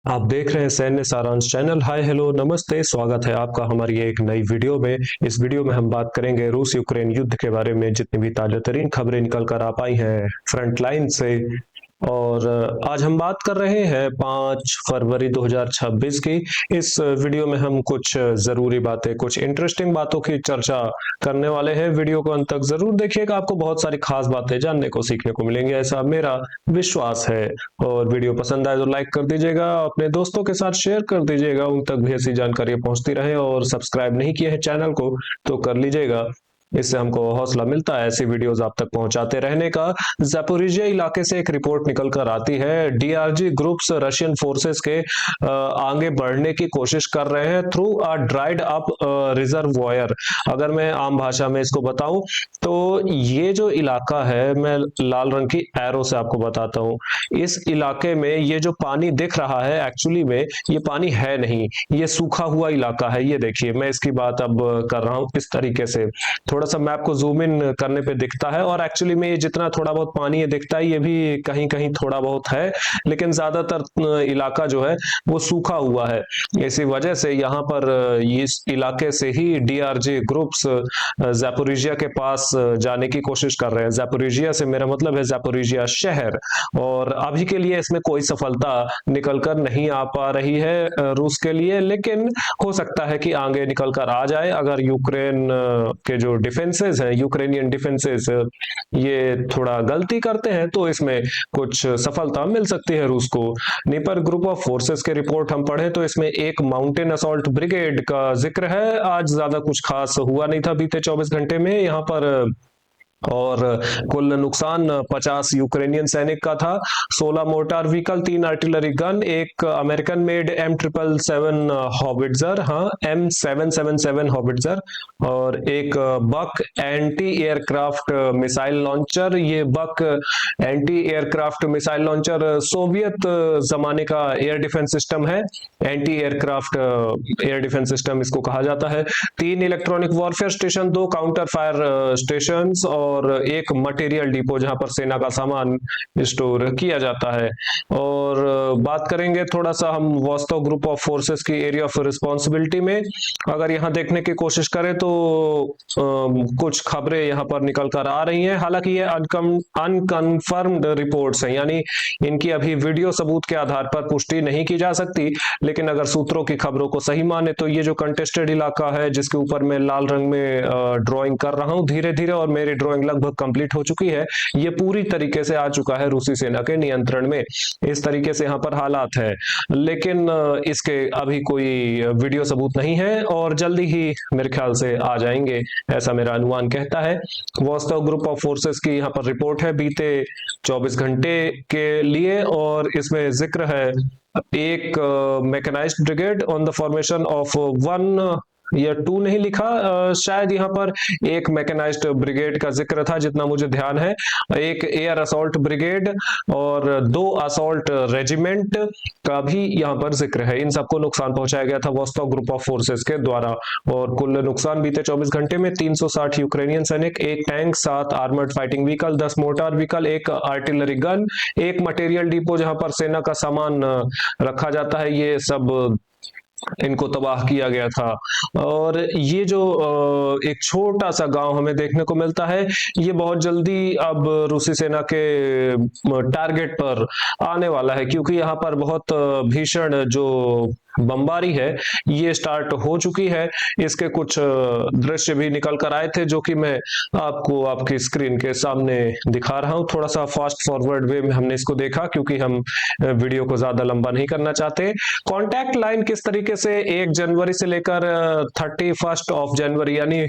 आप देख रहे हैं सैन्य सारांश चैनल। हाय हेलो नमस्ते, स्वागत है आपका हमारी एक नई वीडियो में। इस वीडियो में हम बात करेंगे रूस यूक्रेन युद्ध के बारे में, जितनी भी ताजा तरीन खबरें निकल कर आ पाई हैं फ्रंट लाइन से। और आज हम बात कर रहे हैं 5 फरवरी 2026 की। इस वीडियो में हम कुछ ज़रूरी बातें, कुछ इंटरेस्टिंग बातों की चर्चा करने वाले हैं। वीडियो को अंत तक ज़रूर देखिएगा, आपको बहुत सारी खास बातें जानने को, सीखने को मिलेंगी, ऐसा मेरा विश्वास है। और वीडियो पसंद आए तो लाइक कर दीजिएगा, अपने दोस्तों के साथ शेयर कर दीजिएगा, उन तक भी ऐसी जानकारी पहुंचती रहे। और सब्सक्राइब नहीं किए हैं चैनल को तो कर लीजिएगा, इससे हमको हौसला मिलता है ऐसी वीडियोस आप तक पहुंचाते रहने का। ज़पोरिजिया इलाके से एक रिपोर्ट निकल कर आती है। डीआरजी ग्रुप्स रशियन फोर्सेस के आगे बढ़ने की कोशिश कर रहे हैं through a dried up reservoir. अगर मैं आम भाषा में इसको बताऊं तो ये जो इलाका है, मैं लाल रंग की एरो से आपको बताता हूं। इस इलाके में ये जो पानी दिख रहा है, एक्चुअली में ये पानी है नहीं, ये सूखा हुआ इलाका है। ये देखिए, मैं इसकी बात अब कर रहा हूं इस तरीके से। थोड़ा सा मैप को जूम इन करने पे दिखता है, और एक्चुअली में ये जितना थोड़ा बहुत पानी ये दिखता है, ये भी कहीं कहीं थोड़ा बहुत है, लेकिन ज्यादातर इलाका जो है वो सूखा हुआ है। इसी वजह से यहाँ पर इस इलाके से ही डीआरजी ग्रुप्स ज़ैपोरिजिया के पास जाने की कोशिश कर रहे हैं। ज़ैपोरिजिया से मेरा मतलब है ज़ैपोरिजिया शहर। और अभी के लिए इसमें कोई सफलता निकल कर नहीं आ पा रही है रूस के लिए, लेकिन हो सकता है कि आगे निकल कर आ जाए। अगर यूक्रेन के जो डिफेंसेस हैं, यूक्रेनियन डिफेंसेस, ये थोड़ा गलती करते हैं तो इसमें कुछ सफलता मिल सकती है रूस को। नीपर ग्रुप ऑफ फोर्सेस के रिपोर्ट हम पढ़े तो इसमें एक माउंटेन असॉल्ट ब्रिगेड का जिक्र है। आज ज्यादा कुछ खास हुआ नहीं था बीते 24 घंटे में यहाँ पर। और कुल नुकसान 50 यूक्रेनियन सैनिक का था। 16 मोर्टार व्हीकल, 3 आर्टिलरी गन, एक अमेरिकन मेड M777 हॉबिट्जर, हाँ M777 हॉबिट्जर, और एक Buk anti aircraft missile launcher. ये Buk anti aircraft missile launcher Soviet जमाने का एयर डिफेंस सिस्टम है। Anti aircraft air defence system इसको कहा जाता है। 3 electronic warfare station, 2 counter fire station और एक मटेरियल डिपो जहां पर सेना का सामान स्टोर किया जाता है। और बात करेंगे थोड़ा सा हम वास्तव ग्रुप ऑफ फोर्सेस की एरिया ऑफ रिस्पॉन्सिबिलिटी में। अगर यहाँ देखने की कोशिश करें तो कुछ खबरें यहाँ पर निकल कर आ रही हैं। हालांकि ये अनकन्फर्म्ड रिपोर्ट्स हैं, यानी इनकी अभी वीडियो सबूत के आधार पर पुष्टि नहीं की जा सकती। लेकिन अगर सूत्रों की खबरों को सही माने तो ये जो कंटेस्टेड इलाका है, जिसके ऊपर मैं लाल रंग में ड्राइंग कर रहा हूँ धीरे धीरे, और मेरी ड्राइंग लगभग कंप्लीट हो चुकी है, ये पूरी तरीके से आ चुका है रूसी सेना के नियंत्रण में। इस तरीके से यहाँ पर हालात है, लेकिन इसके अभी कोई वीडियो सबूत नहीं है, और जल्दी ही मेरे ख्याल से आ जाएंगे, ऐसा मेरा अनुमान कहता है। वास्तव ग्रुप ऑफ फोर्सेस की यहाँ पर रिपोर्ट है बीते 24 घंटे के लिए, और इसमें जिक्र है एक mechanised brigade on the formation of 1 या 2 नहीं लिखा, शायद यहाँ पर एक मैकेनाइज्ड ब्रिगेड का जिक्र था जितना मुझे ध्यान है। एक एयर असॉल्ट ब्रिगेड और 2 असॉल्ट रेजिमेंट का भी यहाँ पर जिक्र है। इन सबको नुकसान पहुंचाया गया था वॉस्टॉक ग्रुप ऑफ फोर्सेस के द्वारा। और कुल नुकसान बीते 24 घंटे में 360 यूक्रेनियन सैनिक, 1 tank, 7 armoured fighting vehicle, 10 mortar vehicle, 1 artillery gun, 1 material depot जहां पर सेना का सामान रखा जाता है, ये सब इनको तबाह किया गया था। और ये जो एक छोटा सा गांव हमें देखने को मिलता है, ये बहुत जल्दी अब रूसी सेना के टारगेट पर आने वाला है, क्योंकि यहाँ पर बहुत भीषण जो बमबारी है ये स्टार्ट हो चुकी है। इसके कुछ दृश्य भी निकल कर आए थे, जो कि मैं आपको आपकी स्क्रीन के सामने दिखा रहा हूं। थोड़ा सा फास्ट फॉरवर्ड वे में हमने इसको देखा, क्योंकि हम वीडियो को ज्यादा लंबा नहीं करना चाहते। कॉन्टैक्ट लाइन किस तरीके से 1 जनवरी से लेकर 31 ऑफ जनवरी, यानी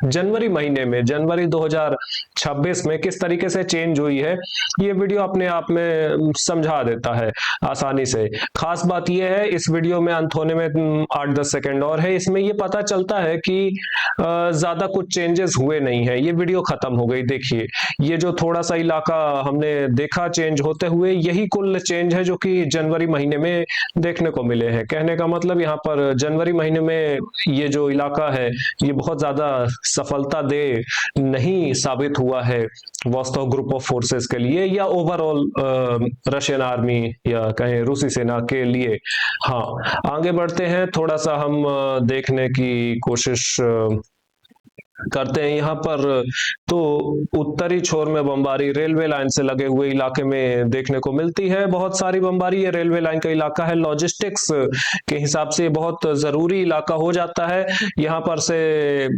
जनवरी महीने में, जनवरी 2026 में किस तरीके से चेंज हुई है, ये वीडियो अपने आप में समझा देता है आसानी से। खास बात यह है, इस वीडियो में अंत होने में 8-10 सेकंड और है, इसमें ये पता चलता है कि ज्यादा कुछ चेंजेस हुए नहीं है, ये वीडियो खत्म हो गई। देखिए, ये जो थोड़ा सा इलाका हमने देखा चेंज होते हुए, यही कुल चेंज है जो कि जनवरी महीने में देखने को मिले हैं। कहने का मतलब यहाँ पर जनवरी महीने में ये जो इलाका है, ये बहुत ज्यादा सफलता दे नहीं साबित हुआ हुआ है वॉस्टॉक ग्रुप ऑफ फोर्सेस के लिए या ओवरऑल रशियन आर्मी या कहें रूसी सेना के लिए। हाँ, आगे बढ़ते हैं, थोड़ा सा हम देखने की कोशिश करते हैं यहाँ पर। तो उत्तरी छोर में बमबारी रेलवे लाइन से लगे हुए इलाके में देखने को मिलती है बहुत सारी बमबारी। ये रेलवे लाइन का इलाका है, लॉजिस्टिक्स के हिसाब से बहुत जरूरी इलाका हो जाता है। यहाँ पर से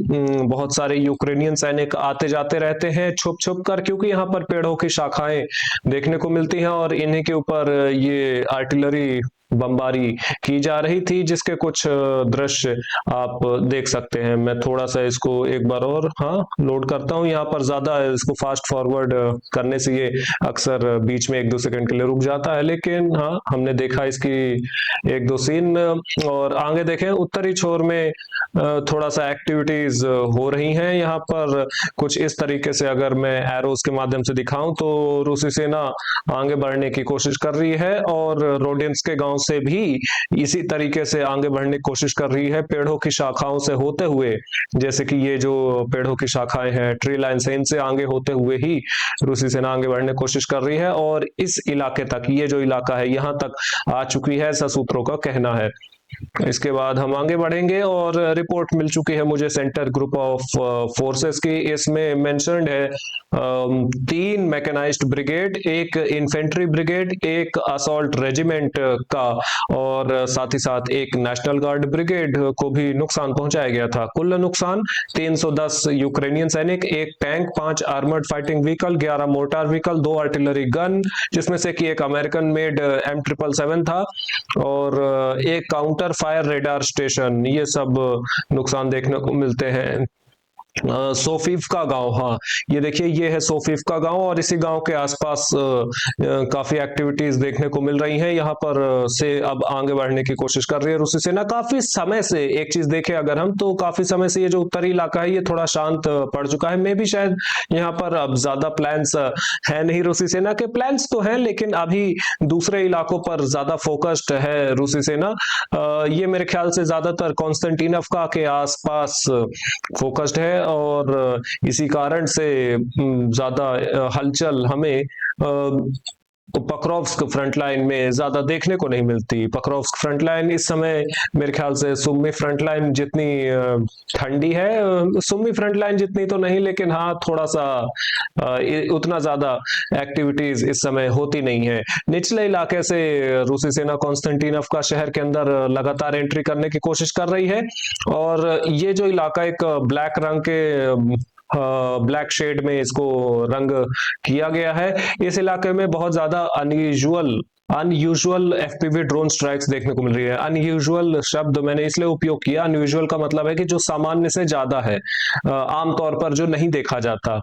बहुत सारे यूक्रेनियन सैनिक आते जाते रहते हैं छुप छुप कर, क्योंकि यहाँ पर पेड़ों की शाखाएं देखने को मिलती हैं और इन्हीं के ऊपर ये आर्टिलरी बमबारी की जा रही थी, जिसके कुछ दृश्य आप देख सकते हैं। मैं थोड़ा सा इसको एक बार और लोड करता हूं। यहाँ पर ज्यादा इसको फास्ट फॉरवर्ड करने से ये अक्सर बीच में 1-2 सेकंड के लिए रुक जाता है, लेकिन हमने देखा इसकी 1-2 सीन। और आगे देखें, उत्तरी छोर में थोड़ा सा एक्टिविटीज हो रही हैं। यहाँ पर कुछ इस तरीके से अगर मैं एरोस के माध्यम से दिखाऊं तो रूसी सेना आगे बढ़ने की कोशिश कर रही है और रोडेंस के गांव से भी इसी तरीके से आगे बढ़ने की कोशिश कर रही है, पेड़ों की शाखाओं से होते हुए। जैसे कि ये जो पेड़ों की शाखाएं हैं, ट्री लाइन से, इनसे आगे होते हुए ही रूसी सेना आगे बढ़ने की कोशिश कर रही है और इस इलाके तक, ये जो इलाका है यहां तक आ चुकी है, ऐसा सूत्रों का कहना है। इसके बाद हम आगे बढ़ेंगे और रिपोर्ट मिल चुकी है मुझे सेंटर ग्रुप ऑफ फोर्सेस की। इसमें मेंशन्ड है 3 mechanised brigade, 1 infantry brigade, 1 assault regiment का और साथ ही साथ 1 नेशनल गार्ड ब्रिगेड को भी नुकसान पहुंचाया गया था। कुल नुकसान 310 यूक्रेनियन सैनिक, 1 tank, 5 armoured fighting vehicle, 11 mortar vehicle, 2 artillery gun, जिसमें से कि 1 अमेरिकन मेड M777 था और 1 काउंटर फायर रेडार स्टेशन। ये सब नुकसान देखने को मिलते हैं। सोफीव का गांव, ये देखिए, ये है सोफीव का गांव और इसी गांव के आसपास काफी एक्टिविटीज देखने को मिल रही हैं। यहाँ पर से अब आगे बढ़ने की कोशिश कर रही है रूसी सेना। काफी समय से एक चीज देखें अगर हम, तो काफी समय से ये जो उत्तरी इलाका है ये थोड़ा शांत पड़ चुका है। मे भी शायद यहाँ पर अब ज्यादा प्लान्स है नहीं, रूसी सेना के प्लान्स तो हैं लेकिन अभी दूसरे इलाकों पर ज्यादा फोकस्ड है रूसी सेना। ये मेरे ख्याल से ज्यादातर कॉन्स्टेंटिनोवका के आसपास फोकस्ड है और इसी कारण से ज्यादा हलचल हमें पक्रोव्स्क फ्रंट लाइन में ज्यादा देखने को नहीं मिलती। पक्रोव्स्क फ्रंट लाइन इस समय मेरे ख्याल से सुमी फ्रंट लाइन जितनी ठंडी है, सुमी फ्रंट लाइन जितनी तो नहीं, लेकिन थोड़ा सा उतना ज्यादा एक्टिविटीज इस समय होती नहीं है। निचले इलाके से रूसी सेना कॉन्स्टेंटिनोवका शहर के अंदर लगातार एंट्री करने की कोशिश कर रही है और ये जो इलाका एक ब्लैक रंग के ब्लैक शेड में इसको रंग किया गया है। इस इलाके में बहुत ज्यादा अनयूजुअल एफपीवी ड्रोन स्ट्राइक्स देखने को मिल रही है। अनयूजुअल शब्द मैंने इसलिए उपयोग किया, अनयूजुअल का मतलब है कि जो सामान्य से ज्यादा है, आमतौर पर जो नहीं देखा जाता।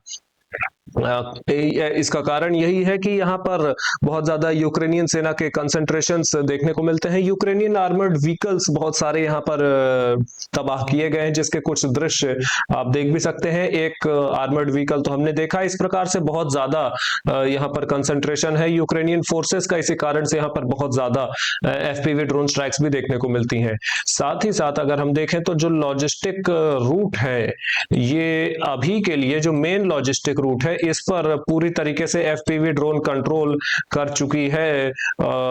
इसका कारण यही है कि यहाँ पर बहुत ज्यादा यूक्रेनियन सेना के कंसंट्रेशंस देखने को मिलते हैं। यूक्रेनियन आर्मर्ड व्हीकल्स बहुत सारे यहाँ पर तबाह किए गए हैं, जिसके कुछ दृश्य आप देख भी सकते हैं। एक आर्मर्ड व्हीकल तो हमने देखा, इस प्रकार से बहुत ज्यादा यहाँ पर कंसंट्रेशन है यूक्रेनियन फोर्सेस का, इसी कारण से यहाँ पर बहुत ज्यादा एफपीवी ड्रोन स्ट्राइक्स भी देखने को मिलती हैं। साथ ही साथ अगर हम देखें तो जो लॉजिस्टिक रूट है, ये अभी के लिए जो मेन लॉजिस्टिक रूट है, इस पर पूरी तरीके से एफपीवी ड्रोन कंट्रोल कर चुकी है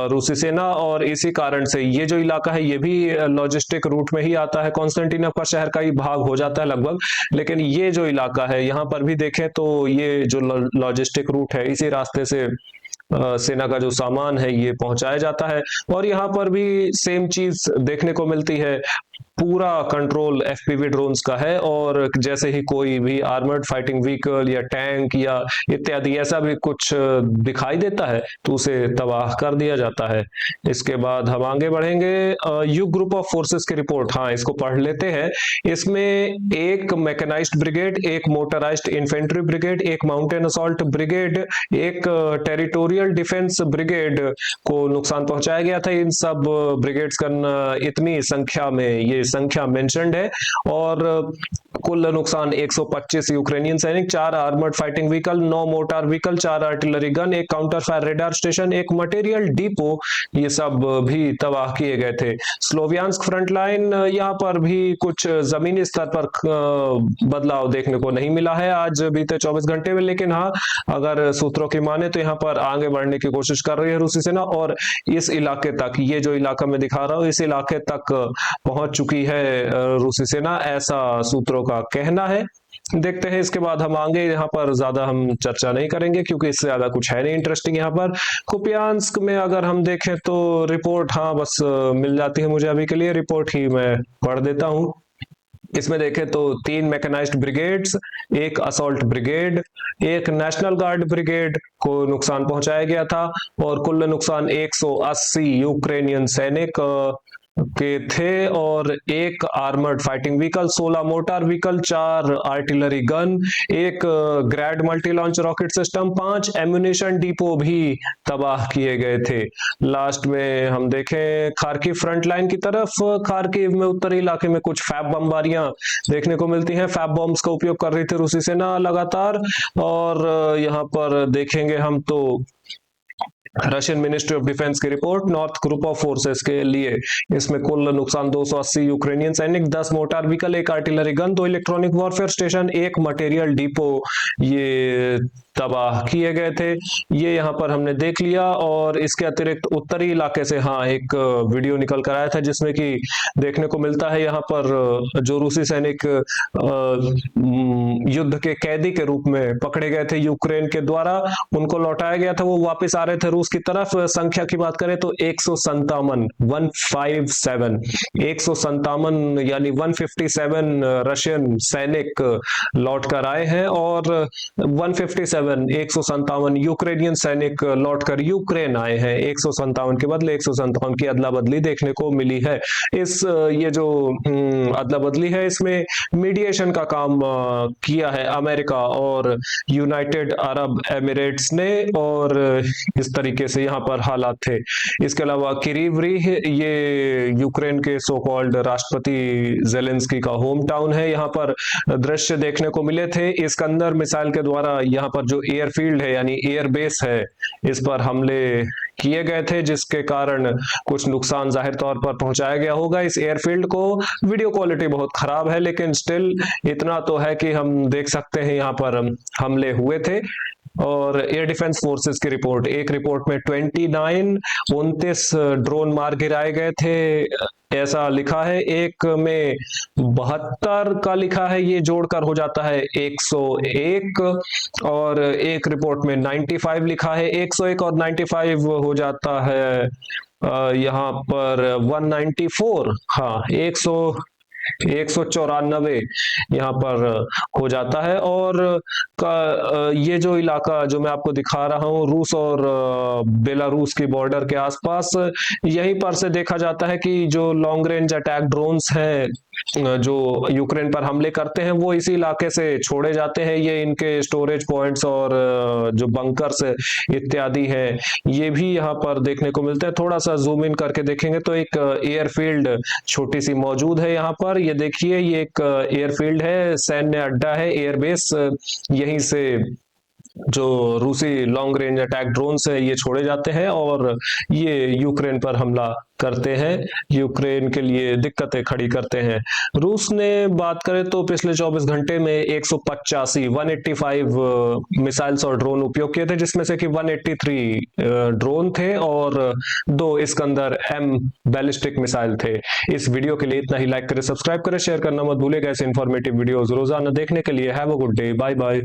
रूसी सेना और इसी कारण से ये जो इलाका है ये भी लॉजिस्टिक रूट में ही आता है। कॉन्स्टेंटिनोवका शहर का ही भाग हो जाता है लगभग, लेकिन ये जो इलाका है यहाँ पर भी देखें तो ये जो लॉजिस्टिक रूट है, इसी रास्ते से सेना का जो सामान है ये पहुंचाया जाता है और यहाँ पर भी सेम चीज देखने को मिलती है। पूरा कंट्रोल एफपीवी ड्रोन्स का है और जैसे ही कोई भी आर्मर्ड फाइटिंग व्हीकल या टैंक या इत्यादि ऐसा भी कुछ दिखाई देता है तो उसे तबाह कर दिया जाता है। इसके बाद हम आगे बढ़ेंगे। यू ग्रुप ऑफ फोर्सेस की रिपोर्ट, इसको पढ़ लेते हैं। इसमें 1 mechanised brigade, 1 motorised infantry brigade, 1 mountain assault brigade, 1 territorial defence brigade को नुकसान पहुंचाया गया था। इन सब ब्रिगेड्स का इतनी संख्या में ये संख्या मेंशन्ड है और कुल नुकसान 125 यूक्रेनियन सैनिक, 4 armoured fighting vehicle, 9 motor vehicle, 4 artillery gun, एक काउंटर फायर रेडार स्टेशन, एक मटेरियल डिपो, ये सब भी तबाह किए गए थे। स्लोवियांस्क फ्रंट लाइन, यहाँ पर भी कुछ जमीनी स्तर पर बदलाव देखने को नहीं मिला है आज बीते 24 घंटे में, लेकिन हाँ, अगर सूत्रों की माने तो यहाँ पर आगे बढ़ने की कोशिश कर रही है रूसी सेना और इस इलाके तक, ये जो इलाका मैं दिखा रहा हूँ, इस इलाके तक पहुंच चुकी है रूसी सेना, ऐसा सूत्रों का कहना है। देखते हैं इसके बाद हम आगे, यहाँ पर ज्यादा हम चर्चा नहीं करेंगे क्योंकि इससे ज्यादा कुछ है नहीं इंटरेस्टिंग यहाँ पर। कुपियांस्क में अगर हम देखें तो रिपोर्ट हाँ बस मिल जाती है मुझे अभी के लिए, रिपोर्ट ही मैं पढ़ देता हूँ। इसमें देखें तो 3 मैकेनाइज्ड ब्रिगेड्स, एक असॉल्ट ब्रिगेड, एक नेशनल गार्ड ब्रिगेड को नुकसान पहुंचाया गया था और कुल नुकसान 180 यूक्रेनियन सैनिक के थे और एक armoured fighting vehicle, 16 mortar vehicle, 4 artillery gun, एक Grad multi launch rocket system, 5 ammunition depot भी तबाह किए गए थे। लास्ट में हम देखें खार्किव फ्रंट लाइन की तरफ, खार्किव में उत्तरी इलाके में कुछ फैब बमबारियां देखने को मिलती हैं, फैब बॉम्ब्स का उपयोग कर रही थी रूसी सेना लगातार। और यहाँ पर देखेंगे हम तो रशियन मिनिस्ट्री ऑफ डिफेंस की report, north group of forces के लिए इसमें कुल नुकसान 280 यूक्रेनियन सैनिक, 10 मोटार व्हीकल, एक artillery gun, 2 electronic warfare station, एक मटेरियल डिपो ये तबाह किए गए थे। ये यहाँ पर हमने देख लिया। और इसके अतिरिक्त उत्तरी इलाके से हाँ एक वीडियो निकल कर आया था जिसमें कि देखने को मिलता है यहाँ पर जो रूसी सैनिक युद्ध के कैदी के रूप में पकड़े गए थे यूक्रेन के द्वारा, उनको लौटाया गया था, वो वापस आ रहे थे रूस की तरफ। संख्या की बात करें तो 157 157 यानी 157 रशियन सैनिक लौट कर आए हैं और 157 यूक्रेनियन सैनिक लौटकर यूक्रेन आए हैं। 157 के बदले 157 की अदला बदली देखने को मिली है। इस ये जो अदला बदली है इसमें मीडिएशन का काम किया है अमेरिका और यूनाइटेड अरब एमिरेट्स ने और इस तरीके से यहाँ पर हालात थे। इसके अलावा किरीव रिह ये यूक्रेन के सो कॉल्ड राष्ट्रपति जेलेंस्की का होम टाउन है। यहाँ पर दृश्य देखने को मिले थे इस्कंदर मिसाइल के द्वारा यहाँ पर जो एयरफील्ड है यानी एयरबेस है इस पर हमले किए गए थे जिसके कारण कुछ नुकसान जाहिर तौर पर पहुंचाया गया होगा इस एयरफील्ड को। वीडियो क्वालिटी बहुत खराब है लेकिन स्टिल इतना तो है कि हम देख सकते हैं यहाँ पर हमले हुए थे। और एयर डिफेंस फोर्सेस की रिपोर्ट, एक रिपोर्ट में 29 ड्रोन मार गिराए गए थे ऐसा लिखा है, एक में 72 का लिखा है, ये जोड़कर हो जाता है 101 और एक रिपोर्ट में 95 लिखा है, 101 और 95 हो जाता है यहाँ पर 194, हाँ 194 यहाँ पर हो जाता है। और ये जो इलाका जो मैं आपको दिखा रहा हूँ रूस और बेलारूस की बॉर्डर के आसपास, यहीं पर से देखा जाता है कि जो लॉन्ग रेंज अटैक ड्रोन्स हैं जो यूक्रेन पर हमले करते हैं वो इसी इलाके से छोड़े जाते हैं। ये इनके स्टोरेज पॉइंट्स और जो बंकर्स इत्यादि हैं ये भी यहाँ पर देखने को मिलते हैं। थोड़ा सा जूम इन करके देखेंगे तो एक एयरफील्ड छोटी सी मौजूद है यहाँ पर, ये देखिए ये एक एयरफील्ड है, सैन्य अड्डा है, एयरबेस, यहीं से जो रूसी लॉन्ग रेंज अटैक ड्रोन्स है ये छोड़े जाते हैं और ये यूक्रेन पर हमला करते हैं, यूक्रेन के लिए दिक्कतें खड़ी करते हैं। रूस ने बात करें तो पिछले 24 घंटे में 185 मिसाइल्स और ड्रोन उपयोग किए थे जिसमें से कि 183 ड्रोन थे और 2 इस्कंदर M बैलिस्टिक मिसाइल थे। इस वीडियो के लिए इतना ही। लाइक करें, सब्सक्राइब करें, शेयर करना मत भूलिएगा। ऐसे इंफॉर्मेटिव वीडियोस रोजाना देखने के लिए have a good day, bye bye.